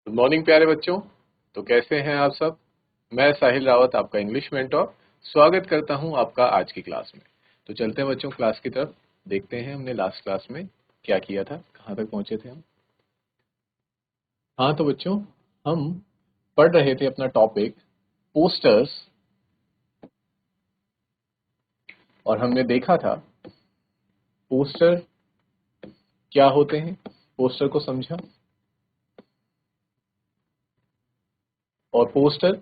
Good morning प्यारे बच्चों। तो कैसे हैं आप सब। मैं साहिल रावत आपका इंग्लिश मेंटोर स्वागत करता हूं आपका आज की क्लास में। तो चलते हैं बच्चों क्लास की तरफ, देखते हैं हमने लास्ट क्लास में क्या किया था, कहां तक पहुंचे थे हम। हाँ तो बच्चों, हम पढ़ रहे थे अपना टॉपिक पोस्टर्स, और हमने देखा था पोस्टर क्या होते हैं, पोस्टर को समझा, और पोस्टर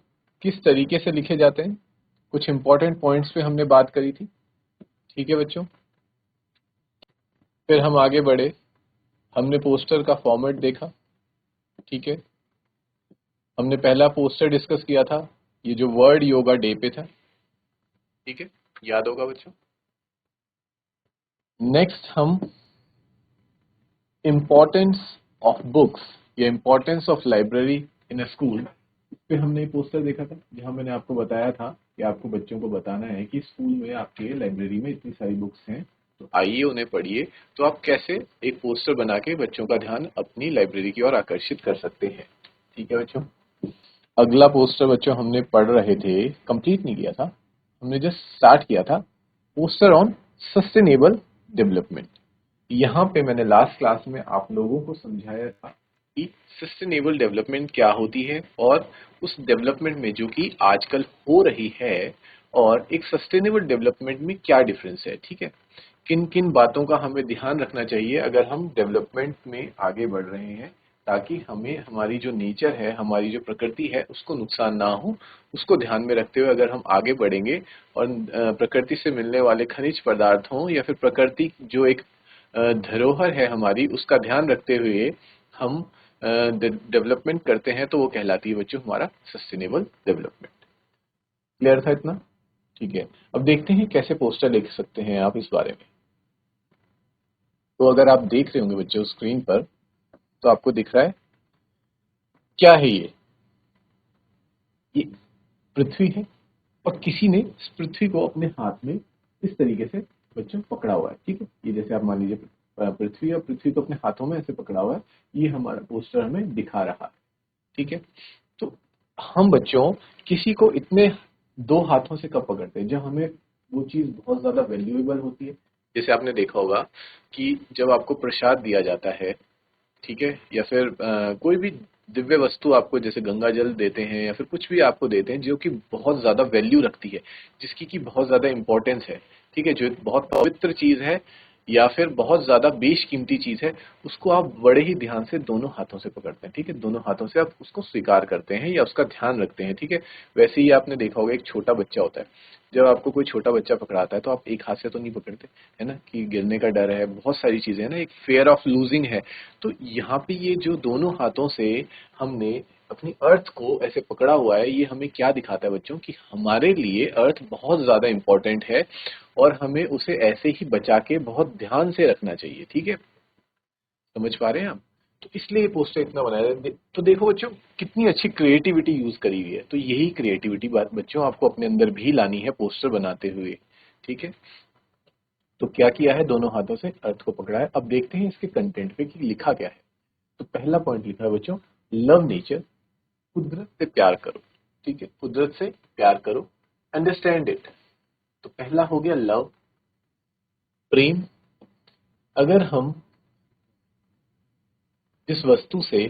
किस तरीके से लिखे जाते हैं, कुछ इंपॉर्टेंट पॉइंट्स पे हमने बात करी थी। ठीक है बच्चों, फिर हम आगे बढ़े, हमने पोस्टर का फॉर्मेट देखा। ठीक है, हमने पहला पोस्टर डिस्कस किया था, ये जो वर्ल्ड योगा डे पे था। ठीक है, याद होगा बच्चों। नेक्स्ट हम इम्पोर्टेंस ऑफ बुक्स या importance of library in a school पे हमने पोस्टर देखा था, जहां मैंने आपको बताया था कि आपको बच्चों को बताना है कि स्कूल में आपके लाइब्रेरी में इतनी सारी बुक्स हैं, तो आइए उन्हें पढ़िए। तो आप कैसे एक पोस्टर बना के बच्चों का ध्यान अपनी लाइब्रेरी की ओर आकर्षित कर सकते हैं। ठीक है बच्चों, अगला पोस्टर बच्चों हमने पढ़ रहे थे, कंप्लीट नहीं किया था, हमने जस्ट स्टार्ट किया था, पोस्टर ऑन सस्टेनेबल डेवलपमेंट। यहाँ पे मैंने लास्ट क्लास में आप लोगों को समझाया था कि सस्टेनेबल डेवलपमेंट क्या होती है, और उस डेवलपमेंट में जो कि आजकल हो रही है, और एक सस्टेनेबल डेवलपमेंट में क्या डिफरेंस है। ठीक है, किन किन बातों का हमें ध्यान रखना चाहिए अगर हम डेवलपमेंट में आगे बढ़ रहे हैं, ताकि हमें हमारी जो नेचर है, हमारी जो प्रकृति है, उसको नुकसान ना हो। उसको ध्यान में रखते हुए अगर हम आगे बढ़ेंगे, और प्रकृति से मिलने वाले खनिज पदार्थों या फिर प्रकृति जो एक धरोहर है हमारी, उसका ध्यान रखते हुए हम डेवलपमेंट करते हैं, तो वो कहलाती है बच्चों हमारा सस्टेनेबल डेवलपमेंट। क्लियर था इतना? ठीक है, अब देखते हैं कैसे पोस्टर लिख सकते हैं आप इस बारे में। तो अगर आप देख रहे होंगे बच्चों स्क्रीन पर, तो आपको दिख रहा है क्या है ये पृथ्वी है, और किसी ने इस पृथ्वी को अपने हाथ में इस तरीके से बच्चों पकड़ा हुआ है। ठीक है, ये जैसे आप मान लीजिए पृथ्वी, और पृथ्वी को अपने हाथों में ऐसे पकड़ा हुआ है, ये हमारा पोस्टर हमें दिखा रहा है। ठीक है, तो हम बच्चों किसी को इतने दो हाथों से कब पकड़ते हैं, जब हमें वो चीज बहुत ज्यादा वैल्यूएबल होती है। जैसे आपने देखा होगा कि जब आपको प्रसाद दिया जाता है, ठीक है, या फिर कोई भी दिव्य वस्तु आपको, जैसे गंगा जल देते हैं या फिर कुछ भी आपको देते हैं जो कि बहुत ज्यादा वैल्यू रखती है, जिसकी की बहुत ज्यादा इंपॉर्टेंस है, ठीक है, जो बहुत पवित्र चीज है या फिर बहुत ज्यादा बेशकीमती चीज है, उसको आप बड़े ही ध्यान से दोनों हाथों से पकड़ते हैं। ठीक है, दोनों हाथों से आप उसको स्वीकार करते हैं या उसका ध्यान रखते हैं। ठीक है, वैसे ही आपने देखा होगा एक छोटा बच्चा होता है, जब आपको कोई छोटा बच्चा पकड़ाता है तो आप एक हाथ से तो नहीं पकड़ते, है ना, कि गिरने का डर है, बहुत सारी चीजें है ना, एक फेयर ऑफ लूजिंग है। तो यहाँ पे ये जो दोनों हाथों से हमने अपनी अर्थ को ऐसे पकड़ा हुआ है, ये हमें क्या दिखाता है बच्चों, कि हमारे लिए अर्थ बहुत ज्यादा इंपॉर्टेंट है, और हमें उसे ऐसे ही बचा के बहुत ध्यान से रखना चाहिए। ठीक है, समझ पा रहे हैं आप? तो इसलिए ये पोस्टर इतना बनाया है। तो देखो बच्चों, कितनी अच्छी क्रिएटिविटी यूज करी हुई है। तो यही क्रिएटिविटी बात बच्चों आपको अपने अंदर भी लानी है पोस्टर बनाते हुए। ठीक है, तो क्या किया है, दोनों हाथों से अर्थ को पकड़ा है। अब देखते हैं इसके कंटेंट पे कि लिखा क्या है। तो पहला पॉइंट लिखा है बच्चों, लव नेचर, कुदरत से प्यार करो। ठीक है, कुदरत से प्यार करो, अंडरस्टैंड इट। तो पहला हो गया लव, प्रेम। अगर हम जिस वस्तु से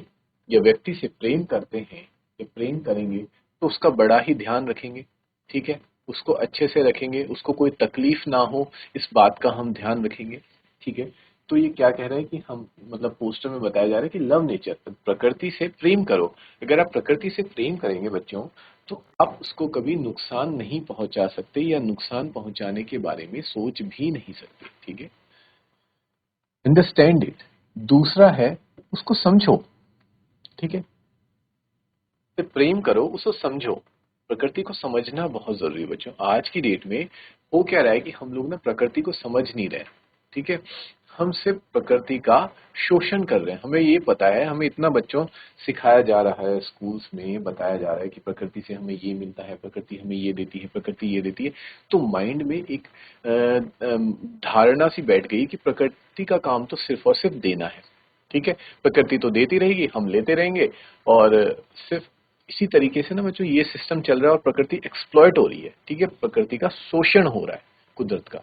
या व्यक्ति से प्रेम करते हैं या प्रेम करेंगे, तो उसका बड़ा ही ध्यान रखेंगे। ठीक है, उसको अच्छे से रखेंगे, उसको कोई तकलीफ ना हो, इस बात का हम ध्यान रखेंगे। ठीक है, तो ये क्या कह रहा है कि हम, मतलब पोस्टर में बताया जा रहा है कि लव नेचर, प्रकृति से प्रेम करो। अगर आप प्रकृति से प्रेम करेंगे बच्चों, तो आप उसको कभी नुकसान नहीं पहुंचा सकते, या नुकसान पहुंचाने के बारे में सोच भी नहीं सकते। ठीक है, अंडरस्टैंड इट। दूसरा है, उसको समझो। ठीक है, से प्रेम करो, उसको समझो। प्रकृति को समझना बहुत जरूरी है बच्चों। आज की डेट में हो क्या रहा है कि हम लोग ना प्रकृति को समझ नहीं रहे। ठीक है, हम सिर्फ प्रकृति का शोषण कर रहे हैं। हमें ये पता है, हमें इतना बच्चों सिखाया जा रहा है, स्कूल्स में बताया जा रहा है कि प्रकृति से हमें ये मिलता है, प्रकृति हमें ये देती है, प्रकृति ये देती है। तो माइंड में एक धारणा सी बैठ गई कि प्रकृति का काम तो सिर्फ और सिर्फ देना है। ठीक है, प्रकृति तो देती रहेगी, हम लेते रहेंगे और सिर्फ इसी तरीके से ना बच्चों ये सिस्टम चल रहा है और प्रकृति एक्सप्लॉइट हो रही है। ठीक है, प्रकृति का शोषण हो रहा है, कुदरत का।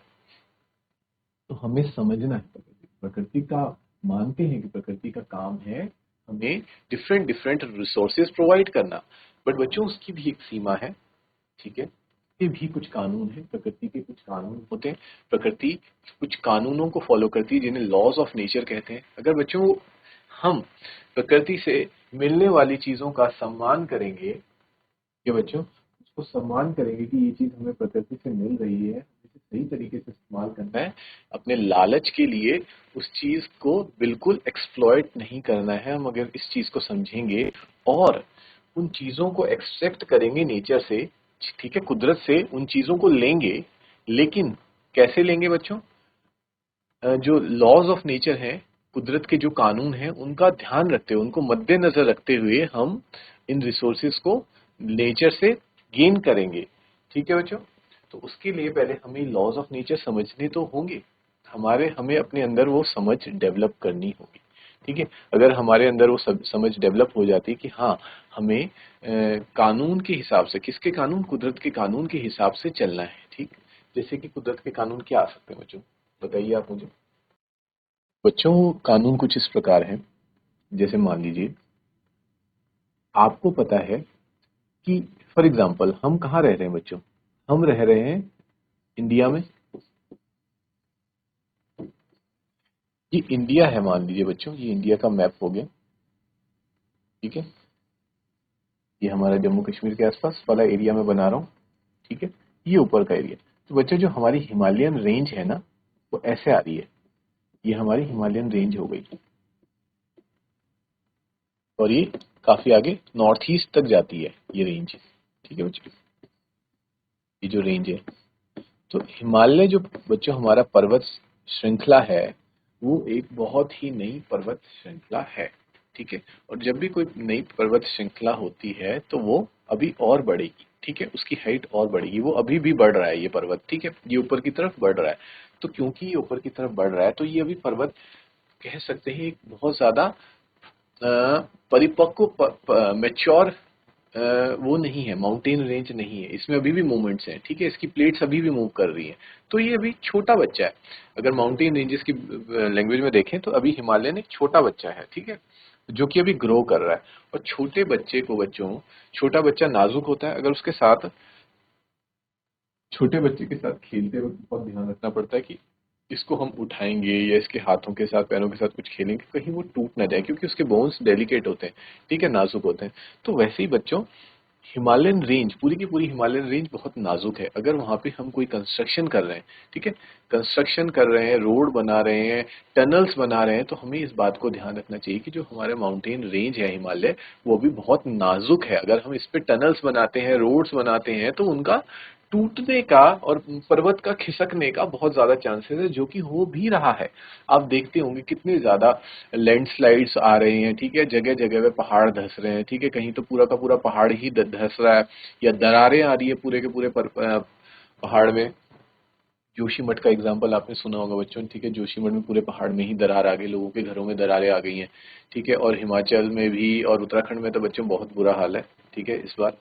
तो हमें समझना है प्रकृति प्रकृति का, मानते हैं कि प्रकृति का काम है हमें डिफरेंट डिफरेंट रिसोर्सेज प्रोवाइड करना, बट बच्चों उसकी भी एक सीमा है। ठीक है, के भी कुछ कानून है, प्रकृति के कुछ कानून होते हैं, प्रकृति कुछ कानूनों को फॉलो करती है जिन्हें लॉज ऑफ नेचर कहते हैं। अगर बच्चों हम प्रकृति से मिलने वाली चीजों का सम्मान करेंगे, ये बच्चों उसको सम्मान करेंगे कि ये चीज हमें प्रकृति से मिल रही है, इसे सही तरीके से इस्तेमाल करना है, अपने लालच के लिए उस चीज को बिल्कुल एक्सप्लॉइट नहीं करना है। हम अगर इस चीज को समझेंगे और उन चीजों को एक्सेप्ट करेंगे नेचर से, ठीक है, कुदरत से उन चीजों को लेंगे, लेकिन कैसे लेंगे बच्चों? जो लॉज ऑफ नेचर है, कुदरत के जो कानून हैं उनका ध्यान रखते हुए, उनको मद्देनजर रखते हुए हम इन रिसोर्सेज को नेचर से गेन करेंगे। ठीक है बच्चों, तो उसके लिए पहले हमें लॉज ऑफ नेचर समझने तो होंगे, हमें अपने अंदर वो समझ डेवलप करनी होगी। ठीक है, अगर हमारे अंदर वो समझ डेवलप हो जाती कि हाँ हमें कानून के हिसाब से, किसके कानून? कुदरत के कानून के हिसाब से चलना है। ठीक, जैसे कि कुदरत के कानून क्या आ सकते हैं बच्चों, बताइए आप मुझे। बच्चों कानून कुछ इस प्रकार है, जैसे मान लीजिए आपको पता है कि फॉर एग्जाम्पल हम कहाँ रह रहे हैं बच्चों? हम रह रहे हैं इंडिया में। ये इंडिया है, मान लीजिए बच्चों ये इंडिया का मैप हो गया। ठीक है, ये हमारा जम्मू कश्मीर के आसपास वाला एरिया में बना रहा हूँ। ठीक है, ये ऊपर का एरिया। तो बच्चों जो हमारी हिमालयन रेंज है ना, वो ऐसे आ रही है, ये हमारी हिमालयन रेंज हो गई और ये काफी आगे नॉर्थ ईस्ट तक जाती है ये रेंज। ठीक है बच्चों, ये जो रेंज है, तो हिमालय जो बच्चों हमारा पर्वत श्रृंखला है, वो एक बहुत ही नई पर्वत श्रृंखला है। ठीक है, और जब भी कोई नई पर्वत श्रृंखला होती है तो वो अभी और बढ़ेगी। ठीक है, उसकी हाइट और बढ़ेगी, वो अभी भी बढ़ रहा है ये पर्वत। ठीक है, ये ऊपर की तरफ बढ़ रहा है, तो क्योंकि ये ऊपर की तरफ बढ़ रहा है तो ये अभी पर्वत कह सकते हैं एक बहुत ज्यादा परिपक्व मैच्योर वो नहीं है, माउंटेन रेंज नहीं है, इसमें अभी भी मूवमेंट्स हैं। ठीक है, इसकी प्लेट्स अभी भी मूव कर रही हैं, तो ये अभी छोटा बच्चा है। अगर माउंटेन रेंजेस की लैंग्वेज में देखें तो अभी हिमालयन एक छोटा बच्चा है। ठीक है, जो कि अभी ग्रो कर रहा है। और छोटे बच्चे को बच्चों, छोटा बच्चा नाजुक होता है, अगर उसके साथ, छोटे बच्चे के साथ खेलते वक्त बहुत ध्यान रखना पड़ता है कि इसको हम उठाएंगे या इसके हाथों के साथ पैरों के साथ कुछ खेलेंगे कहीं वो टूट ना जाए, क्योंकि उसके बोन्स डेलिकेट होते हैं। ठीक है, नाजुक होते हैं। तो वैसे ही बच्चों हिमालयन रेंज, पूरी की पूरी हिमालयन रेंज बहुत नाजुक है। अगर वहां पे हम कोई कंस्ट्रक्शन कर रहे हैं, ठीक है, कंस्ट्रक्शन कर रहे हैं, रोड बना रहे हैं, टनल्स बना रहे हैं, तो हमें इस बात को ध्यान रखना चाहिए कि जो हमारे माउंटेन रेंज है हिमालय, वो भी बहुत नाजुक है। अगर हम इस पे टनल्स बनाते हैं, रोड्स बनाते हैं, तो उनका टूटने का और पर्वत का खिसकने का बहुत ज्यादा चांसेस है, जो कि हो भी रहा है। आप देखते होंगे कितने ज्यादा लैंडस्लाइड्स आ रहे हैं। ठीक है, जगह जगह पे पहाड़ धंस रहे हैं। ठीक है, कहीं तो पूरा का पूरा पहाड़ ही धंस रहा है, या दरारें आ रही है पूरे के पूरे पहाड़ में। जोशीमठ का एग्जाम्पल आपने सुना होगा बच्चों। ठीक है, जोशीमठ में पूरे पहाड़ में ही दरार आ गई, लोगों के घरों में दरारें आ गई हैं। ठीक है, और हिमाचल में भी और उत्तराखंड में तो बच्चों बहुत बुरा हाल है। ठीक है, इस बार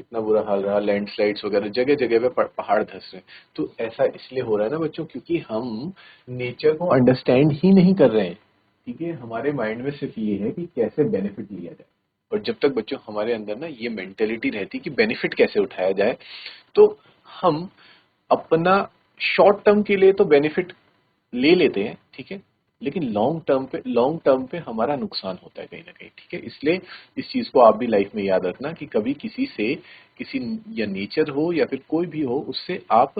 कितना बुरा हाल रहा, लैंडस्लाइड्स वगैरह जगह जगह पे पहाड़ धंस रहे हैं। तो ऐसा इसलिए हो रहा है ना बच्चों, क्योंकि हम नेचर को अंडरस्टैंड ही नहीं कर रहे हैं। ठीक है, हमारे माइंड में सिर्फ ये है कि कैसे बेनिफिट लिया जाए। और जब तक बच्चों हमारे अंदर ना ये मेंटेलिटी रहती कि बेनिफिट कैसे उठाया जाए, तो हम अपना शॉर्ट टर्म के लिए तो बेनिफिट ले लेते हैं। ठीक है, लेकिन लॉन्ग टर्म पे हमारा नुकसान होता है कहीं ना कहीं। ठीक है, इसलिए इस चीज को आप भी लाइफ में याद रखना कि कभी किसी से, किसी, या नेचर हो या फिर कोई भी हो, उससे आप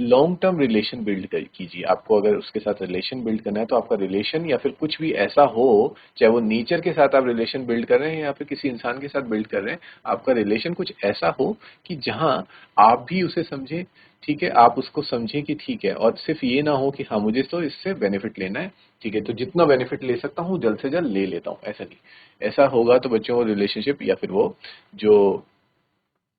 लॉन्ग टर्म रिलेशन बिल्ड कीजिए। आपको अगर उसके साथ रिलेशन बिल्ड करना है तो आपका रिलेशन या फिर कुछ भी ऐसा हो, चाहे वो नेचर के साथ आप रिलेशन बिल्ड कर रहे हैं या फिर किसी इंसान के साथ बिल्ड कर रहे हैं, आपका रिलेशन कुछ ऐसा हो कि जहां आप भी उसे समझे। ठीक है, आप उसको समझें कि ठीक है, और सिर्फ ये ना हो कि हाँ मुझे तो इससे बेनिफिट लेना है। ठीक है, तो जितना बेनिफिट ले सकता हूँ जल्द से जल्द ले लेता हूँ, ऐसा नहीं। ऐसा होगा तो बच्चों वो रिलेशनशिप या फिर वो जो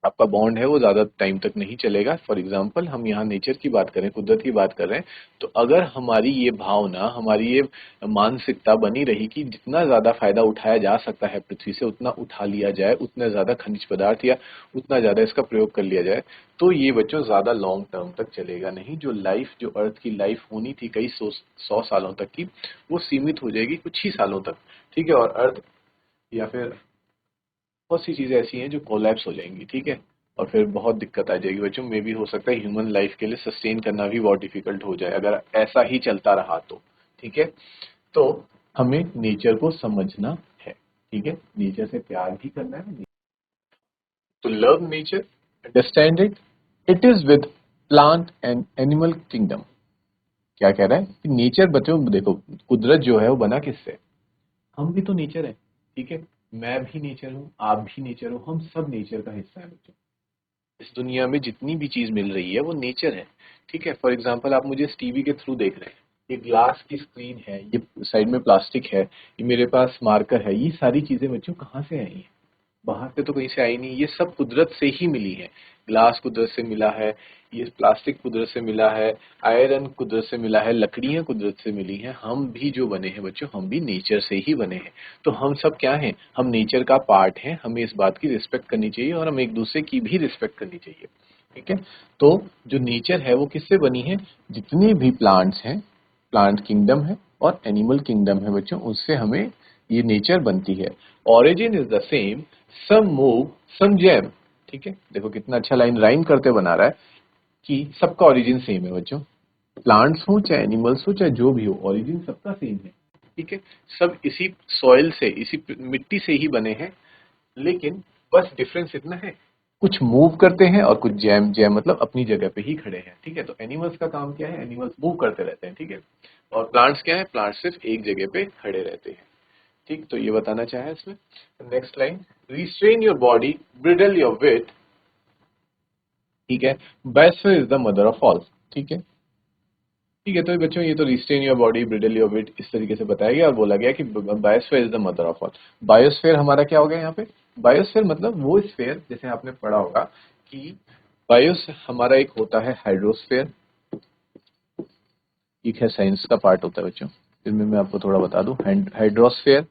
आपका बॉन्ड है वो ज्यादा टाइम तक नहीं चलेगा। फॉर एग्जाम्पल हम यहाँ नेचर की बात करें, कुदरत की बात कर रहे हैं, तो अगर हमारी ये भावना, हमारी ये मानसिकता बनी रही कि जितना ज्यादा फायदा उठाया जा सकता है पृथ्वी से उतना उठा लिया जाए, उतना ज्यादा खनिज पदार्थ या उतना ज्यादा इसका प्रयोग कर लिया जाए, तो ये बच्चों ज्यादा लॉन्ग टर्म तक चलेगा नहीं। जो लाइफ, जो अर्थ की लाइफ होनी थी कई सौ सालों तक की, वो सीमित हो जाएगी कुछ ही सालों तक, ठीक है। और अर्थ या फिर बहुत सी चीजें ऐसी हैं जो कोलैप्स हो जाएंगी, ठीक है। और फिर बहुत दिक्कत आ जाएगी बच्चों। मे भी हो सकता है ह्यूमन लाइफ के लिए सस्टेन करना भी बहुत डिफिकल्ट हो जाए अगर ऐसा ही चलता रहा तो, ठीक है। तो हमें नेचर को समझना है, ठीक है, नेचर से प्यार भी करना है। तो love nature, understand it, it is with plant and animal kingdom. क्या कह रहा है कि नेचर बच्चों देखो, कुदरत जो है वो बना किससे? हम भी तो नेचर है, ठीक है। मैं भी नेचर हूँ, आप भी नेचर हो, हम सब नेचर का हिस्सा है बच्चों। इस दुनिया में जितनी भी चीज मिल रही है वो नेचर है, ठीक है। फॉर एग्जाम्पल आप मुझे इस टीवी के थ्रू देख रहे हैं, ये ग्लास की स्क्रीन है, ये साइड में प्लास्टिक है, ये मेरे पास मार्कर है, ये सारी चीजें बच्चों कहाँ से आई हैं? बाहर से तो कहीं से आई नहीं, ये सब कुदरत से ही मिली है। ग्लास कुदरत से मिला है, ये प्लास्टिक कुदरत से मिला है, आयरन कुदरत से मिला है, लकड़ियां कुदरत से मिली हैं। हम भी जो बने हैं बच्चों, हम भी नेचर से ही बने हैं। तो हम सब क्या हैं? हम नेचर का पार्ट हैं। हमें इस बात की रिस्पेक्ट करनी चाहिए और हम एक दूसरे की भी रिस्पेक्ट करनी चाहिए, ठीक है। तो जो नेचर है वो किससे बनी है? जितनी भी प्लांट्स हैं, प्लांट किंगडम है और एनिमल किंगडम है बच्चों, उससे हमें ये नेचर बनती है। Origin is the same, some move some jam, ठीक है। देखो कितना अच्छा लाइन राइम करते बना रहा है कि सबका ओरिजिन सेम है बच्चों। प्लांट्स हो चाहे एनिमल्स हो चाहे जो भी हो, ओरिजिन सबका सेम है, ठीक है। सब इसी सॉइल से, इसी मिट्टी से ही बने हैं। लेकिन बस डिफरेंस इतना है, कुछ मूव करते हैं और कुछ जैम, जैम मतलब अपनी जगह पे ही खड़े हैं, ठीक है। तो एनिमल्स का काम क्या है? एनिमल्स मूव करते रहते हैं, ठीक है। और प्लांट्स क्या है? प्लांट्स सिर्फ एक जगह पे खड़े रहते हैं, ठीक। तो ये बताना चाहे इसमें। Next line, restrain your body, bridle your weight, ठीक है। Biosphere is the mother of all, ठीक है। ठीक है, तो बच्चों ये तो restrain your body, bridle your weight इस तरीके से बताया गया और बोला गया कि biosphere is the mother of all. Biosphere हमारा क्या हो गया यहाँ पे? बायोस्फीयर मतलब वो स्फीयर, जैसे आपने पढ़ा होगा कि बायोस हमारा एक होता है हाइड्रोस्फीयर, एक है साइंस का पार्ट होता है बच्चों, फिर मैं आपको थोड़ा बता दूं। हाइड्रोस्फीयर,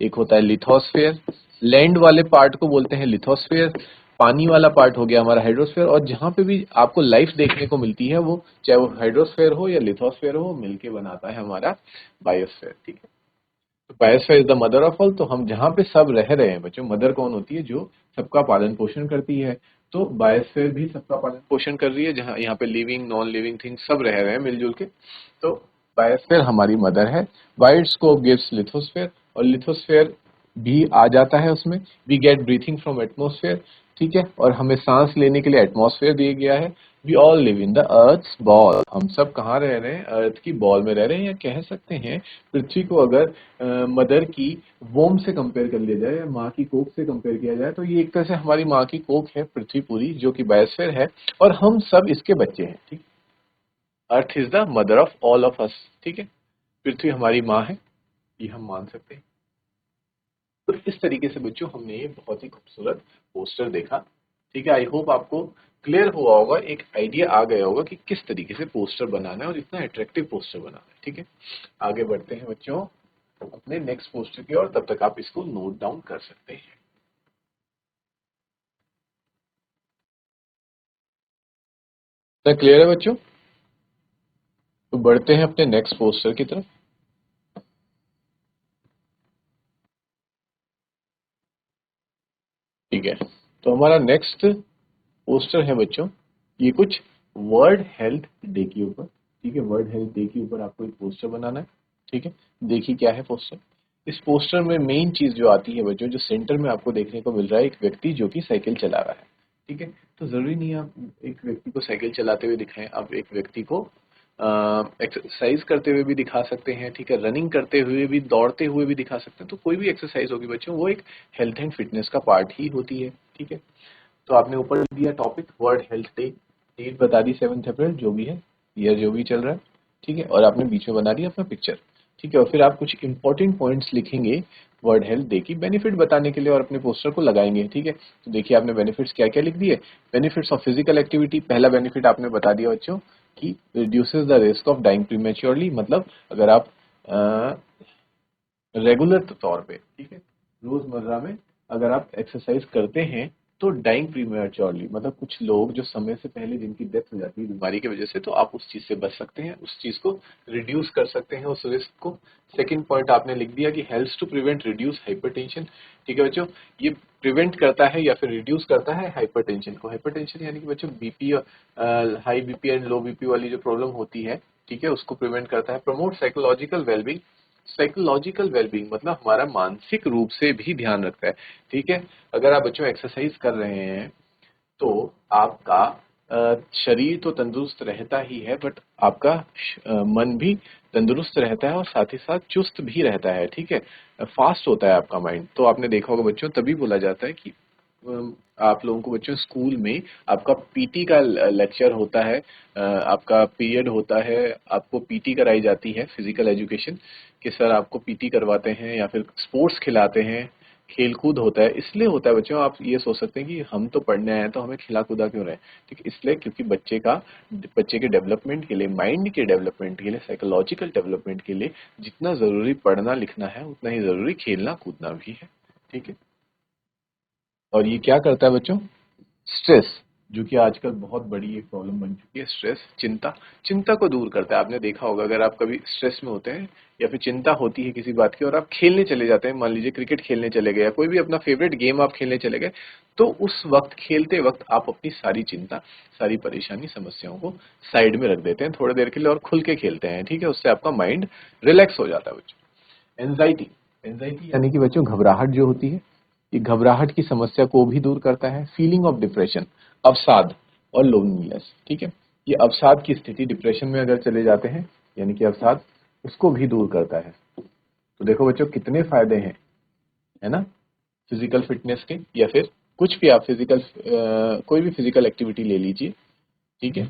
एक होता है लिथोस्फीयर, लैंड वाले पार्ट को बोलते हैं लिथोस्फीयर, पानी वाला पार्ट हो गया हमारा हाइड्रोस्फीयर, और जहां पे भी आपको लाइफ देखने को मिलती है वो चाहे वो हाइड्रोस्फीयर हो या लिथोस्फीयर हो, मिलके बनाता है हमारा बायोस्फीयर, ठीक है। तो biosphere is the mother of all. तो हम जहाँ पे सब रह रहे हैं बच्चों, मदर कौन होती है? जो सबका पालन पोषण करती है। तो बायोस्फीयर भी सबका पालन पोषण कर रही है, जहाँ यहाँ पे लिविंग नॉन लिविंग थिंग्स सब रह रहे हैं मिलजुल के। तो बायोस्फीयर हमारी मदर है। वाइड स्कोप गिव्स लिथोस्फीयर, और लिथोस्फीयर भी आ जाता है उसमें। We get breathing from atmosphere, ठीक है। और हमें सांस लेने के लिए एटमॉस्फेयर दिया गया है। We all live in the earth's ball, हम सब कहाँ रह रहे हैं? अर्थ की बॉल में रह रहे हैं, या कह सकते हैं पृथ्वी को अगर मदर की वोम से कंपेयर कर लिया जाए या माँ की कोख से कंपेयर किया जाए, तो ये एक तरह से हमारी माँ की कोख है पृथ्वी पूरी, जो कि बायोस्फीयर है, और हम सब इसके बच्चे हैं, ठीक। Earth is the mother of all of us, ठीक है। पृथ्वी हमारी माँ है, ये हम मान सकते हैं। तो इस तरीके से बच्चों हमने ये बहुत ही खूबसूरत पोस्टर देखा, ठीक है। आई होप आपको क्लियर हुआ होगा, एक आइडिया आ गया होगा कि किस तरीके से पोस्टर बनाना है और इतना अट्रैक्टिव पोस्टर बनाना है, ठीक है। आगे बढ़ते हैं बच्चों अपने नेक्स्ट पोस्टर की ओर, तब तक आप इसको नोट डाउन कर सकते हैं। क्या क्लियर है बच्चों? तो बढ़ते हैं अपने नेक्स्ट पोस्टर की तरफ। ठीक है, तो हमारा नेक्स्ट पोस्टर है बच्चों, ये कुछ वर्ल्ड हेल्थ डे के ऊपर, ठीक है। वर्ल्ड हेल्थ डे के ऊपर आपको एक पोस्टर बनाना है, ठीक है। देखिए क्या है पोस्टर। इस पोस्टर में मेन चीज जो आती है बच्चों, जो सेंटर में आपको देखने को मिल रहा है, एक व्यक्ति जो कि साइकिल चला रहा है, ठीक है। तो जरूरी नहीं है आप एक व्यक्ति को साइकिल चलाते हुए दिखाएं, आप एक व्यक्ति को एक्सरसाइज करते हुए भी दिखा सकते हैं, ठीक है। रनिंग करते हुए भी, दौड़ते हुए भी दिखा सकते हैं। तो कोई भी एक्सरसाइज होगी बच्चों, वो एक हेल्थ एंड फिटनेस का पार्ट ही होती है, ठीक है। तो आपने ऊपर दिया topic world health day, date बता दी 7 अप्रैल, जो भी है ईयर जो भी चल रहा है, ठीक है। और आपने बीच में बना दिया अपना पिक्चर। ठीक है, और फिर आप कुछ इंपॉर्टेंट पॉइंट्स लिखेंगे वर्ड हेल्थ डे की बेनिफिट बताने के लिए और अपने पोस्टर को लगाएंगे। ठीक है, तो देखिए आपने बेनिफिट्स क्या क्या लिख दिए। बेनिफिट्स ऑफ फिजिकल एक्टिविटी, पहला बेनिफिट आपने बता दिया बच्चों कि reduces the risk of dying prematurely, मतलब अगर आप रेगुलर तौर पे, ठीक है, रोजमर्रा में अगर आप एक्सरसाइज करते हैं तो डाइंग प्रीमेच्योरली, मतलब कुछ लोग जो समय से पहले जिनकी डेथ हो जाती है बीमारी की वजह से, तो आप उस चीज से बच सकते हैं, उस चीज को रिड्यूस कर सकते हैं, उस रिस्क को। सेकंड पॉइंट आपने लिख दिया कि helps to prevent reduce hypertension. ठीक है बच्चों, ये प्रिवेंट करता है या फिर रिड्यूस करता है हाइपरटेंशन को। हाइपरटेंशन यानी कि बच्चों BP, high BP and low BP वाली जो प्रॉब्लम होती है, ठीक है, उसको प्रिवेंट करता है। Promote psychological wellbeing, psychological wellbeing मतलब हमारा मानसिक रूप से भी ध्यान रखता है। ठीक है, अगर आप बच्चों एक्सरसाइज कर रहे हैं तो आपका शरीर तो तंदुरुस्त रहता ही है, बट आपका मन भी तंदुरुस्त रहता है और साथ ही साथ चुस्त भी रहता है। ठीक है, फास्ट होता है आपका माइंड। तो आपने देखा होगा बच्चों, तभी बोला जाता है कि आप लोगों को बच्चों स्कूल में आपका पीटी का लेक्चर होता है, आपका पीरियड होता है, आपको पीटी कराई जाती है, फिजिकल एजुकेशन, कि सर आपको पीटी करवाते हैं या फिर स्पोर्ट्स खिलाते हैं, खेल कूद होता है। इसलिए होता है बच्चों, आप ये सोच सकते हैं कि हम तो पढ़ने आए हैं तो हमें खिला कूदा क्यों रहे हैं। ठीक है, इसलिए क्योंकि बच्चे के डेवलपमेंट के लिए, माइंड के डेवलपमेंट के लिए, साइकोलॉजिकल डेवलपमेंट के लिए जितना जरूरी पढ़ना लिखना है उतना ही जरूरी खेलना कूदना भी है। ठीक है, और ये क्या करता है बच्चों, स्ट्रेस, जो कि आजकल बहुत बड़ी एक प्रॉब्लम बन चुकी है, स्ट्रेस, चिंता, चिंता को दूर करता है। आपने देखा होगा अगर आप कभी स्ट्रेस में होते हैं या फिर चिंता होती है किसी बात की और आप खेलने चले जाते हैं, मान लीजिए क्रिकेट खेलने चले गए या कोई भी अपना फेवरेट गेम आप खेलने चले गए, तो उस वक्त खेलते वक्त आप अपनी सारी चिंता, सारी परेशानी, समस्याओं को साइड में रख देते हैं थोड़ी देर के लिए और खुल के खेलते हैं। ठीक है, उससे आपका माइंड रिलैक्स हो जाता है बच्चों। एंजाइटी, एंजाइटी यानी कि बच्चों घबराहट जो होती है, ये घबराहट की समस्या को भी दूर करता है। फीलिंग ऑफ डिप्रेशन, अवसाद और लोनलीनेस। ठीक है, ये अवसाद की स्थिति, डिप्रेशन में अगर चले जाते हैं यानी कि अवसाद, उसको भी दूर करता है। तो देखो बच्चों कितने फायदे हैं, है ना, फिजिकल फिटनेस के, या फिर कुछ भी आप फिजिकल कोई भी फिजिकल एक्टिविटी ले लीजिए। ठीक है,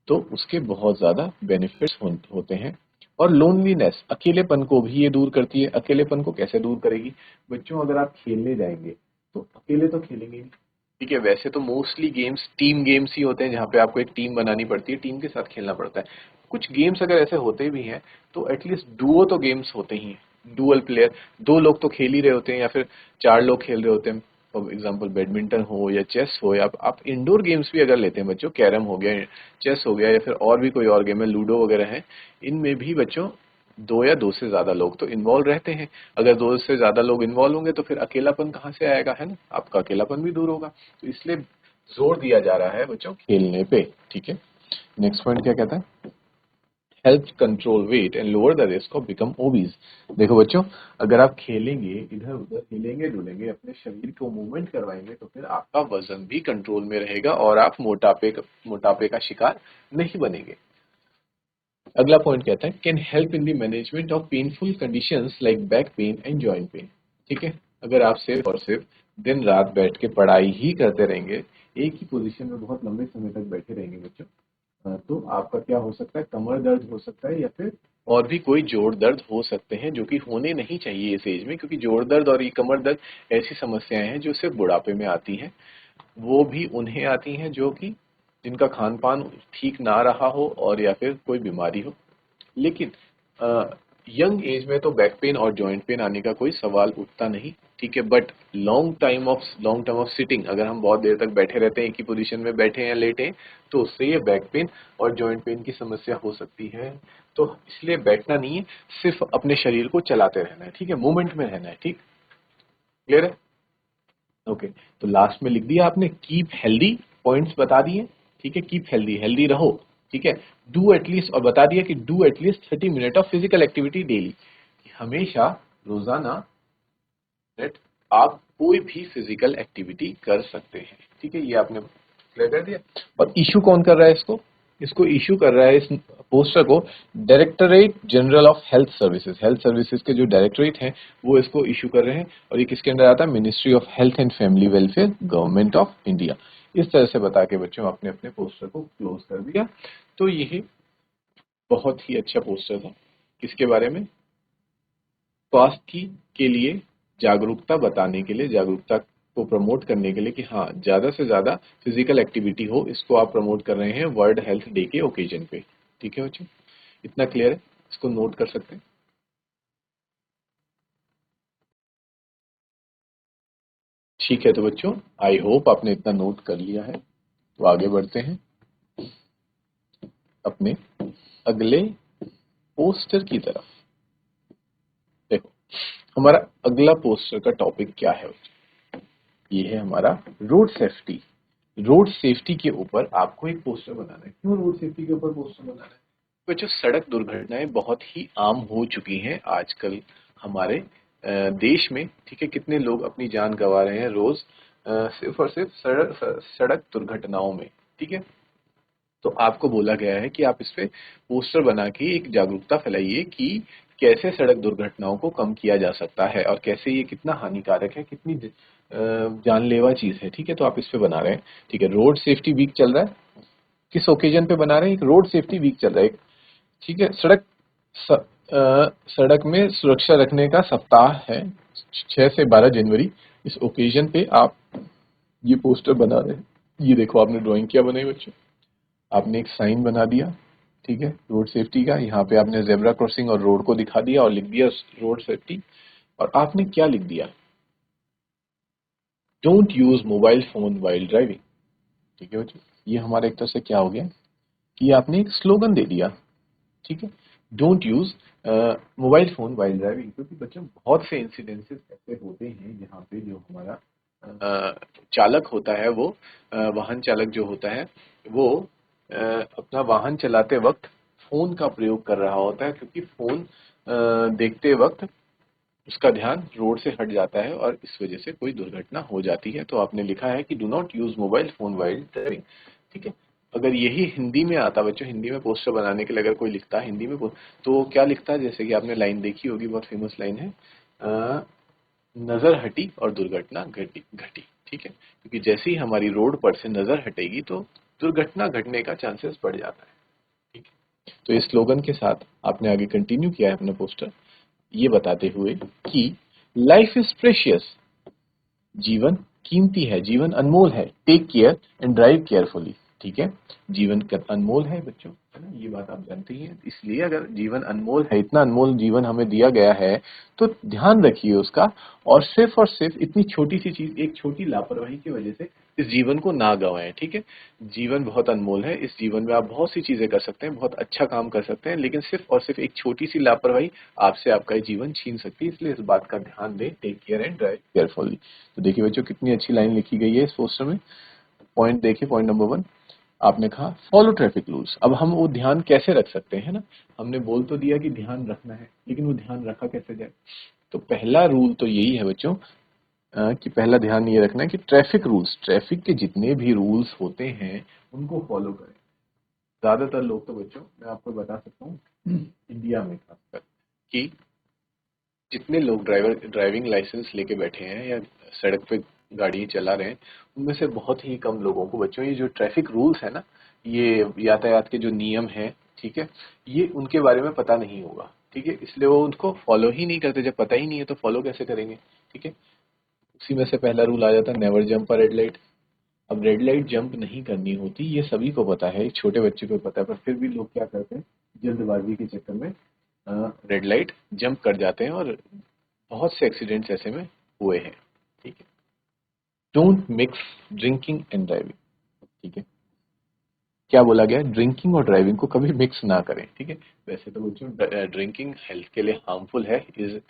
तो उसके बहुत ज्यादा बेनिफिट्स होते हैं। और लोनलीनेस, अकेलेपन को भी ये दूर करती है। अकेलेपन को कैसे दूर करेगी बच्चों, अगर आप खेलने जाएंगे तो अकेले तो खेलेंगे नहीं। ठीक है, वैसे तो मोस्टली गेम्स टीम गेम्स ही होते हैं जहाँ पे आपको एक टीम बनानी पड़ती है, टीम के साथ खेलना पड़ता है। कुछ गेम्स अगर ऐसे होते भी हैं तो एटलीस्ट डुओ तो गेम्स होते ही हैं, डुअल प्लेयर, दो लोग तो खेल ही रहे होते हैं या फिर चार लोग खेल रहे होते हैं। फॉर एग्जाम्पल बैडमिंटन हो या चेस हो, या आप इंडोर गेम्स भी अगर लेते हैं बच्चों, कैरम हो गया, चेस हो गया, या फिर और भी कोई और गेम है, लूडो वगैरह है, इनमें भी बच्चों दो या दो से ज्यादा लोग तो इन्वॉल्व रहते हैं। अगर दो से ज्यादा लोग इन्वॉल्व होंगे तो फिर अकेलापन कहाँ से आएगा, है ना, आपका अकेलापन भी दूर होगा। तो इसलिए जोर दिया जा रहा है बच्चों खेलने पे। ठीक है, नेक्स्ट पॉइंट क्या कहता है, help control weight and lower the risk of become obese. देखो बच्चों, अगर आप खेलेंगे, इधर उधर हिलेंगे डुलेंगे, अपने शरीर को मूवमेंट करवाएंगे, तो फिर आपका वजन भी कंट्रोल में रहेगा और आप मोटापे का शिकार नहीं बनेंगे। अगला पॉइंट कहता है can help in the management of painful conditions like back pain and joint pain. ठीक है, अगर आप सिर्फ और सिर्फ दिन रात बैठ के पढ़ाई ही करते रहेंगे, एक ही पोजीशन में बहुत लंबे समय तक बैठे रहेंगे बच्चों, तो आपका क्या हो सकता है, कमर दर्द हो सकता है या फिर और भी कोई जोड़ दर्द हो सकते हैं, जो कि होने नहीं चाहिए इस एज में, क्योंकि जोड़ दर्द और ये कमर दर्द ऐसी समस्याएं हैं जो सिर्फ बुढ़ापे में आती हैं। वो भी उन्हें आती हैं जो कि जिनका खान पान ठीक ना रहा हो और या फिर कोई बीमारी हो। लेकिन यंग एज में तो बैक पेन और जॉइंट पेन आने का कोई सवाल उठता नहीं। ठीक है, but long term of sitting, अगर हम बहुत देर तक बैठे रहते हैं, एक ही पोजीशन में बैठे हैं, लेटे हैं, तो उससे ये बैक पेन और जॉइंट पेन की समस्या हो सकती है। तो इसलिए बैठना नहीं है, सिर्फ अपने शरीर को चलाते रहना है। ठीक है, मूवमेंट में रहना है। ठीक, क्लियर है। ओके, तो लास्ट में लिख दिया आपने कीप हेल्दी, पॉइंट्स बता दिए। ठीक है, कीप हेल्दी, हेल्दी रहो। ठीक है, डू एटलीस्ट, और बता दिया कि do at least 30 minute of physical activity daily, हमेशा रोजाना मिनट आप कोई भी फिजिकल एक्टिविटी कर सकते हैं। ठीक है, ये आपने क्लियर कर दिया। और इशू कौन कर रहा है इसको, इसको इशू कर रहा है, इस पोस्टर को, directorate general of health services, health services के जो डायरेक्टरेट हैं वो इसको इशू कर रहे हैं। और ये किसके अंडर आता है, ministry of health and family welfare, government of India. इस तरह से बता के बच्चों आपने अपने पोस्टर को क्लोज कर दिया। तो ये बहुत ही अच्छा पोस्टर था, किसके बारे में, स्वास्थ्य की के लिए जागरूकता बताने के लिए, जागरूकता को प्रमोट करने के लिए कि हाँ ज्यादा से ज्यादा फिजिकल एक्टिविटी हो, इसको आप प्रमोट कर रहे हैं वर्ल्ड हेल्थ डे के ओकेजन पे। ठीक है बच्चों, इतना क्लियर है, इसको नोट कर सकते हैं। ठीक है तो बच्चों, आई होप आपने इतना नोट कर लिया है। तो आगे बढ़ते हैं अपने अगले पोस्टर की तरफ। देखो, हमारा अगला पोस्टर का टॉपिक क्या है बच्चों? ये है हमारा रोड सेफ्टी। रोड सेफ्टी के ऊपर आपको एक पोस्टर बनाना है। क्यों रोड सेफ्टी के ऊपर पोस्टर बनाना है? बच्चों, सड़क दुर्घटनाएं बहुत ही आम हो चुकी हैं आजकल हमारे देश में। ठीक है, कितने लोग अपनी जान गंवा रहे हैं रोज सिर्फ और सिर्फ सड़क दुर्घटनाओं में। ठीक है, तो आपको बोला गया है कि आप इस पे पोस्टर बना के एक जागरूकता फैलाइए कि कैसे सड़क दुर्घटनाओं को कम किया जा सकता है और कैसे ये कितना हानिकारक है, कितनी जानलेवा चीज है। ठीक है, तो आप इस पे बना रहे हैं। ठीक है, रोड सेफ्टी वीक चल रहा है। किस ओकेजन पे बना रहे हैं? एक रोड सेफ्टी वीक चल रहा है। ठीक है, सड़क में सुरक्षा रखने का सप्ताह है, 6 से 12 जनवरी। इस ओकेजन पे आप ये पोस्टर बना रहे हैं। ये देखो, आपने ड्राइंग क्या बनाई बच्चों? आपने एक साइन बना दिया। ठीक है, रोड सेफ्टी का। यहाँ पे आपने जेब्रा क्रॉसिंग और रोड को दिखा दिया और लिख दिया रोड सेफ्टी। और आपने क्या लिख दिया? Don't use mobile phone while driving. ठीक है बच्चों, ये हमारा एक तरह से क्या हो गया कि आपने एक स्लोगन दे दिया। ठीक है, don't use mobile phone while driving. क्योंकि बच्चों बहुत से इंसिडेंसेस ऐसे होते हैं जहाँ पे जो हमारा चालक होता है, वो वाहन चालक जो होता है वो अपना वाहन चलाते वक्त फोन का प्रयोग कर रहा होता है, क्योंकि फोन देखते वक्त उसका ध्यान रोड से हट जाता है और इस वजह से कोई दुर्घटना हो जाती है। तो आपने लिखा है कि do not use mobile phone while driving. ठीक है, अगर यही हिंदी में आता बच्चों, हिंदी में पोस्टर बनाने के लिए अगर कोई लिखता है हिंदी में तो क्या लिखता है? जैसे कि आपने लाइन देखी होगी, बहुत फेमस लाइन है, नजर हटी और दुर्घटना घटी घटी। ठीक है, क्योंकि जैसे ही हमारी रोड पर से नजर हटेगी तो दुर्घटना घटने का चांसेस बढ़ जाता है। ठीक है, तो इस स्लोगन के साथ आपने आगे कंटिन्यू किया है अपना पोस्टर, ये बताते हुए कि लाइफ इज प्रेशियस, जीवन कीमती है, जीवन अनमोल है। Take care and drive carefully. ठीक है, जीवन अनमोल है बच्चों, है ना, ये बात आप जानते ही हैं। इसलिए अगर जीवन अनमोल है, इतना अनमोल जीवन हमें दिया गया है, तो ध्यान रखिए उसका। और सिर्फ इतनी छोटी सी चीज, एक छोटी लापरवाही की वजह से इस जीवन को ना गंवाएं। ठीक है, जीवन बहुत अनमोल है। इस जीवन में आप बहुत सी चीजें कर सकते हैं, बहुत अच्छा काम कर सकते हैं, लेकिन सिर्फ और सिर्फ एक छोटी सी लापरवाही आपसे आपका जीवन छीन सकती है। इसलिए इस बात का ध्यान दें। Take care and drive carefully. तो देखिए बच्चों, कितनी अच्छी लाइन लिखी गई है इस पोस्टर में। पॉइंट देखिए, पॉइंट नंबर 1, आपने कहा फॉलो ट्रैफिक रूल्स। अब हम वो ध्यान कैसे रख सकते हैं ना? हमने बोल तो दिया कि ध्यान रखना है, लेकिन वो ध्यान रखा कैसे जाए? तो पहला रूल तो यही है बच्चों, कि पहला ध्यान ये रखना है कि ट्रैफिक रूल्स, ट्रैफिक के जितने भी रूल्स होते हैं उनको फॉलो करें। ज्यादातर लोग तो बच्चों, मैं आपको बता सकता हूँ इंडिया में खासकर, कि जितने लोग ड्राइविंग लाइसेंस लेके बैठे हैं या सड़क पे गाड़ी चला रहे हैं, उनमें से बहुत ही कम लोगों को बच्चों ये जो ट्रैफिक रूल्स है ना, ये यातायात के जो नियम है, ठीक है, ये उनके बारे में पता नहीं होगा। ठीक है, इसलिए वो उनको फॉलो ही नहीं करते। जब पता ही नहीं है तो फॉलो कैसे करेंगे? ठीक है, उसी में से पहला रूल आ जाता है, नेवर जंप अ रेड लाइट। अब रेड लाइट जंप नहीं करनी होती, ये सभी को पता है, छोटे बच्चे को पता है, पर फिर भी लोग क्या करते हैं, जल्दबाजी के चक्कर में रेड लाइट जंप कर जाते हैं और बहुत से एक्सीडेंट्स ऐसे में हुए हैं। ठीक है, don't mix drinking and driving. ठीक है, क्या बोला गया? ड्रिंकिंग और ड्राइविंग को कभी मिक्स ना करें। ठीक है, वैसे तो बच्चों ड्रिंकिंग हेल्थ के लिए हार्मफुल है, is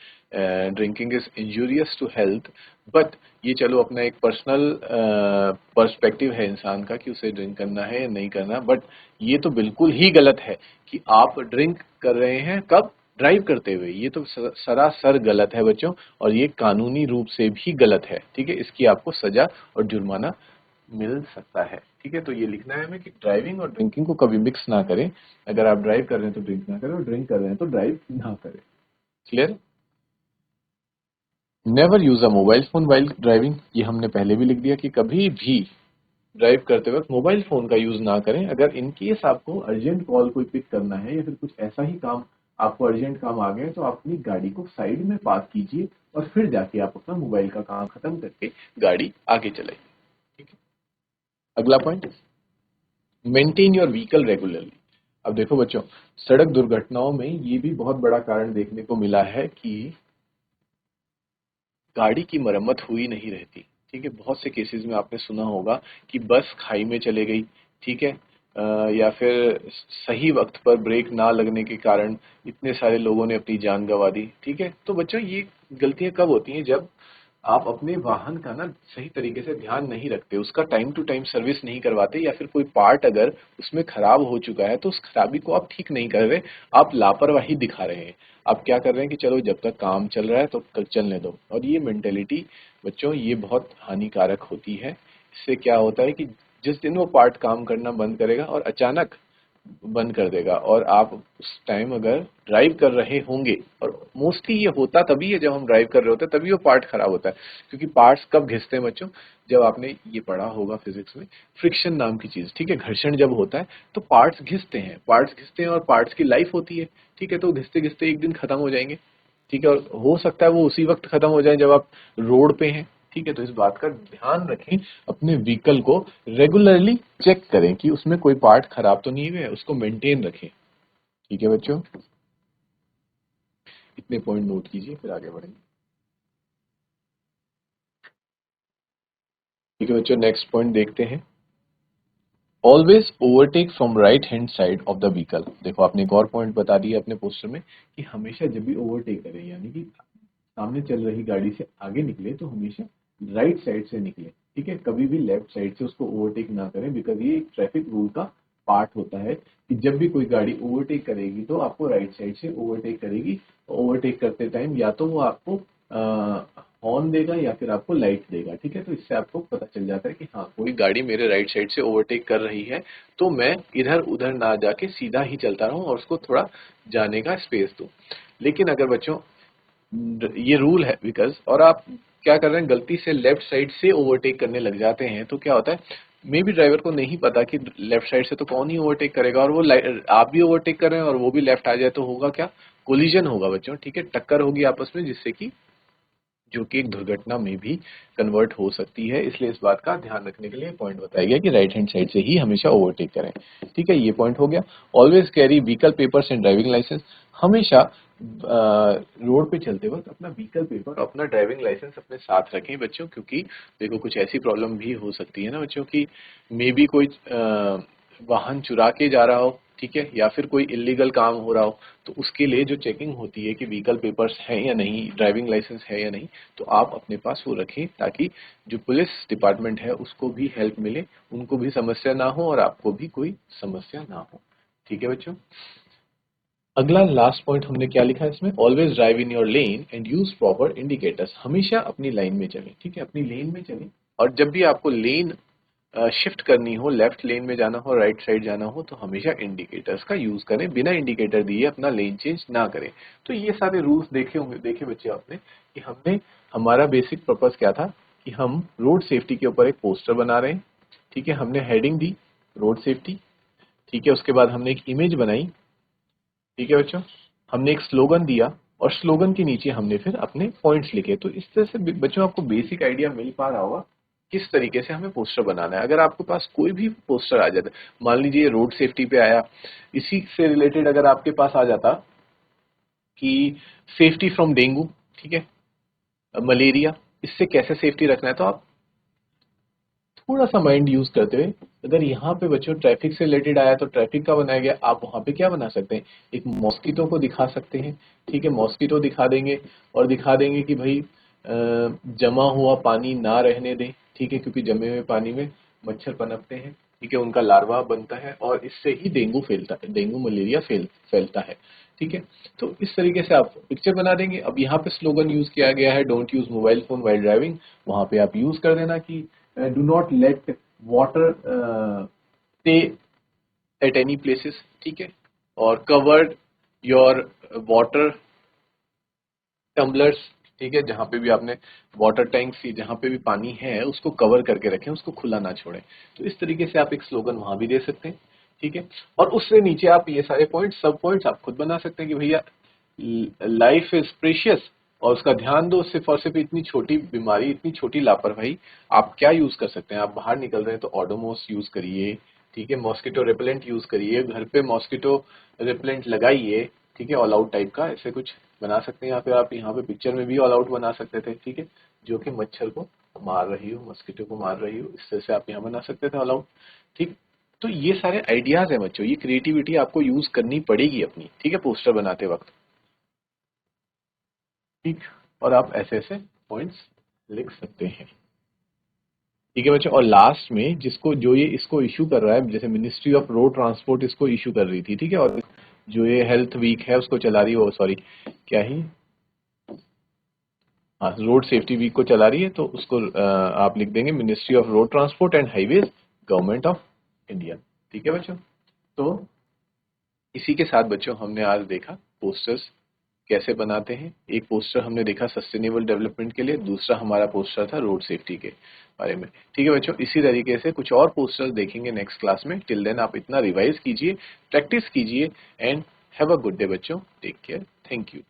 drinking is injurious to health. But ये चलो अपना एक पर्सनल पर्सपेक्टिव है इंसान का कि उसे ड्रिंक करना है या नहीं करना। बट ये तो बिल्कुल ही गलत है कि आप ड्रिंक कर रहे हैं कब? ड्राइव करते हुए। ये तो सरासर गलत है बच्चों, और ये कानूनी रूप से भी गलत है। ठीक है, इसकी आपको सजा और जुर्माना मिल सकता है। ठीक है, तो ये लिखना है हमें कि ड्राइविंग और ड्रिंकिंग को कभी मिक्स ना करें। अगर आप ड्राइव कर रहे हैं तो ड्रिंक ना करें, और ड्रिंक कर रहे हैं तो ड्राइव ना करें। Clear? Never use a mobile phone while driving. ये हमने पहले भी लिख दिया कि कभी भी ड्राइव करते वक्त मोबाइल फोन का यूज ना करें। अगर इन केस आपको अर्जेंट कॉल कोई पिक करना है या फिर कुछ ऐसा ही काम आपको अर्जेंट काम आ गया तो आप अपनी गाड़ी को साइड में पार्क कीजिए और फिर जाके आप अपना मोबाइल का काम खत्म करके गाड़ी आगे चलाइए। ठीक है। अगला point, maintain your vehicle regularly. अब देखो बच्चों, सड़क दुर्घटनाओं में ये भी बहुत बड़ा कारण देखने को मिला है कि गाड़ी की मरम्मत हुई नहीं रहती। ठीक है, बहुत से केसेस में आपने सुना होगा कि बस खाई में चले गई। ठीक है, या फिर सही वक्त पर ब्रेक ना लगने के कारण इतने सारे लोगों ने अपनी जान गंवा दी। ठीक है, तो बच्चों ये गलतियां कब होती हैं? जब आप अपने वाहन का ना सही तरीके से ध्यान नहीं रखते, उसका टाइम टू टाइम सर्विस नहीं करवाते, या फिर कोई पार्ट अगर उसमें खराब हो चुका है तो उस खराबी को आप ठीक नहीं कर रहे, आप लापरवाही दिखा रहे हैं। आप क्या कर रहे हैं कि चलो जब तक काम चल रहा है तो कल चलने दो। और ये मेंटेलिटी बच्चों ये बहुत हानिकारक होती है। इससे क्या होता है कि जिस दिन वो पार्ट काम करना बंद करेगा और अचानक बंद कर देगा, और आप उस टाइम अगर ड्राइव कर रहे होंगे, और मोस्टली ये होता तभी है जब हम ड्राइव कर रहे होते हैं, तभी वो पार्ट खराब होता है। क्योंकि पार्ट्स कब घिसते हैं बच्चों? जब आपने ये पढ़ा होगा फिजिक्स में, फ्रिक्शन नाम की चीज। ठीक है, घर्षण जब होता है तो पार्ट्स घिसते हैं, पार्ट्स घिसते हैं, और पार्ट्स की लाइफ होती है। ठीक है, तो घिसते घिसते एक दिन खत्म हो जाएंगे। ठीक है, और हो सकता है वो उसी वक्त खत्म हो जाए जब आप रोड पे हैं। ठीक है, तो इस बात का ध्यान रखें, अपने व्हीकल को रेगुलरली चेक करें कि उसमें कोई पार्ट खराब तो नहीं हुए है, उसको मेंटेन रखें। ठीक है बच्चों, इतने पॉइंट नोट कीजिए, फिर आगे बढ़ेंगे। ठीक है बच्चों, नेक्स्ट पॉइंट देखते हैं। Always overtake from right hand side of the vehicle. देखो आपने एक और पॉइंट बता दिया अपने पोस्टर में कि हमेशा जब भी ओवरटेक करें, यानी कि सामने चल रही गाड़ी से आगे निकले, तो हमेशा राइट साइड से निकले। ठीक है, कभी भी लेफ्ट साइड से उसको ओवरटेक ना करें, बिकॉज ये एक ट्रैफिक रूल का पार्ट होता है कि जब भी कोई गाड़ी ओवरटेक करेगी तो आपको राइट साइड से ओवरटेक करेगी। ओवरटेक करते टाइम या तो वो आपको हॉर्न देगा या फिर आपको लाइट देगा। ठीक है, तो इससे आपको पता चल जाता है कि हाँ, कोई गाड़ी मेरे राइट साइड से ओवरटेक कर रही है, तो मैं इधर उधर ना जाके सीधा ही चलता रहूं और उसको थोड़ा जाने का स्पेस दूं। लेकिन अगर बच्चों ये रूल है बिकॉज, और आप क्या कर रहे हैं, गलती से लेफ्ट साइड से ओवरटेक करने लग जाते हैं, तो क्या होता है, मे बी ड्राइवर को नहीं पता कि लेफ्ट साइड से तो कौन ही ओवरटेक करेगा, और वो आप भी ओवरटेक कर रहे हैं और वो भी लेफ्ट आ जाए तो होगा क्या? कोलिजन होगा बच्चों। ठीक है, टक्कर होगी आपस में, जिससे कि जो कि एक दुर्घटना में भी कन्वर्ट हो सकती है। इसलिए इस बात का ध्यान रखने के लिए पॉइंट बताया गया कि राइट हैंड साइड से ही हमेशा ओवरटेक करें। ठीक है, ये पॉइंट हो गया। Always carry vehicle papers and driving licence. हमेशा रोड पे चलते वक्त अपना व्हीकल पेपर, अपना ड्राइविंग लाइसेंस अपने साथ रखें बच्चों, क्योंकि देखो कुछ ऐसी प्रॉब्लम भी हो सकती है ना बच्चों की, मे बी कोई वाहन चुरा के जा रहा हो। ठीक है, या फिर कोई इलीगल काम हो रहा हो, तो उसके लिए जो चेकिंग होती है कि व्हीकल पेपर्स हैं या नहीं, ड्राइविंग लाइसेंस है या नहीं, तो आप अपने पास वो रखें, ताकि जो पुलिस डिपार्टमेंट है उसको भी हेल्प मिले, उनको भी समस्या ना हो और आपको भी कोई समस्या ना हो। ठीक है बच्चों, अगला लास्ट पॉइंट हमने क्या लिखा है इसमें, always drive in your lane and use proper indicators. हमेशा अपनी लाइन में चलें। ठीक है, अपनी लेन में चलें, और जब भी आपको लेन शिफ्ट करनी हो, लेफ्ट लेन में जाना हो, राइट साइड जाना हो, तो हमेशा इंडिकेटर्स का यूज करें। बिना इंडिकेटर दिए अपना लेन चेंज ना करें। तो ये सारे रूल्स देखे होंगे, देखे बच्चे आपने, कि हमने, हमारा बेसिक पर्पस क्या था कि हम रोड सेफ्टी के ऊपर एक पोस्टर बना रहे हैं। ठीक है, हमने हेडिंग दी रोड सेफ्टी। ठीक है, उसके बाद हमने एक इमेज बनाई। ठीक है बच्चों, हमने एक स्लोगन दिया, और स्लोगन के नीचे हमने फिर अपने पॉइंट्स लिखे। तो इस तरह से बच्चों आपको बेसिक आइडिया मिल पा रहा होगा किस तरीके से हमें पोस्टर बनाना है। अगर आपके पास कोई भी पोस्टर आ जाता है, मान लीजिए रोड सेफ्टी पे आया, इसी से रिलेटेड अगर आपके पास आ जाता कि सेफ्टी फ्रॉम डेंगू, ठीक है, मलेरिया, इससे कैसे सेफ्टी रखना है, तो आप थोड़ा सा माइंड यूज करते हुए, अगर यहाँ पे बच्चों ट्रैफिक से रिलेटेड आया तो ट्रैफिक का बनाया गया, आप वहां पे क्या बना सकते हैं, एक मॉस्किटो को दिखा सकते हैं। ठीक है, मॉस्किटो दिखा देंगे, और दिखा देंगे कि भाई जमा हुआ पानी ना रहने दें। ठीक है, क्योंकि जमे हुए पानी में मच्छर पनपते हैं। ठीक है, उनका लार्वा बनता है, और इससे ही डेंगू फैलता है, डेंगू मलेरिया फैलता है। ठीक है, तो इस तरीके से आप पिक्चर बना देंगे। अब यहाँ पे स्लोगन यूज किया गया है, don't use mobile phone while driving, वहां पे आप यूज कर देना कि do not let water stay at any places। ठीक है, और covered your water टम्बलर्स। ठीक है, जहां पे भी आपने वाटर टैंक सी, जहां पे भी पानी है उसको कवर करके रखें, उसको खुला ना छोड़ें। तो इस तरीके से आप एक स्लोगन वहां भी दे सकते हैं। ठीक है। और उससे नीचे आप ये सारे पॉइंट्स, सब पॉइंट्स आप खुद बना सकते हैं कि भैया लाइफ इज प्रेशियस, और उसका ध्यान दो सिर्फ और सिर्फ इतनी छोटी बीमारी, इतनी छोटी लापरवाही। आप क्या यूज कर सकते हैं, आप बाहर निकल रहे हैं तो ओडोमोस यूज करिए, ठीक है, मॉस्किटो रिपेलेंट यूज करिए, घर पे मॉस्किटो रिपेलेंट लगाइए, ठीक है, ऑल आउट टाइप का ऐसे कुछ बना सकते हैं, या फिर आप यहाँ पे पिक्चर में भी ऑल आउट बना सकते थे, ठीक है, जो कि मच्छर को मार रही हो, मॉस्किटो को मार रही हो, इस तरह से आप यहाँ बना सकते थे ऑल आउट। ठीक। तो ये सारे आइडियाज है बच्चों, ये क्रिएटिविटी आपको यूज करनी पड़ेगी अपनी, ठीक है, पोस्टर बनाते वक्त। ठीक। और आप ऐसे ऐसे पॉइंट्स लिख सकते हैं, ठीक है बच्चों। और लास्ट में जिसको, जो ये इसको इशू कर रहा है, जैसे मिनिस्ट्री ऑफ रोड ट्रांसपोर्ट इसको इशू कर रही थी, ठीक है, और जो ये हेल्थ वीक है उसको चला रही है, वो सॉरी क्या ही, हाँ, रोड सेफ्टी वीक को चला रही है, तो उसको आप लिख देंगे ministry of road transport and highways, government of India. ठीक है बच्चों। तो इसी के साथ बच्चों हमने आज देखा पोस्टर्स कैसे बनाते हैं। एक पोस्टर हमने देखा सस्टेनेबल डेवलपमेंट के लिए, दूसरा हमारा पोस्टर था रोड सेफ्टी के बारे में। ठीक है बच्चों, इसी तरीके से कुछ और पोस्टर्स देखेंगे नेक्स्ट क्लास में। टिल देन आप इतना रिवाइज कीजिए, प्रैक्टिस कीजिए, and have a good day बच्चों। Take care, thank you.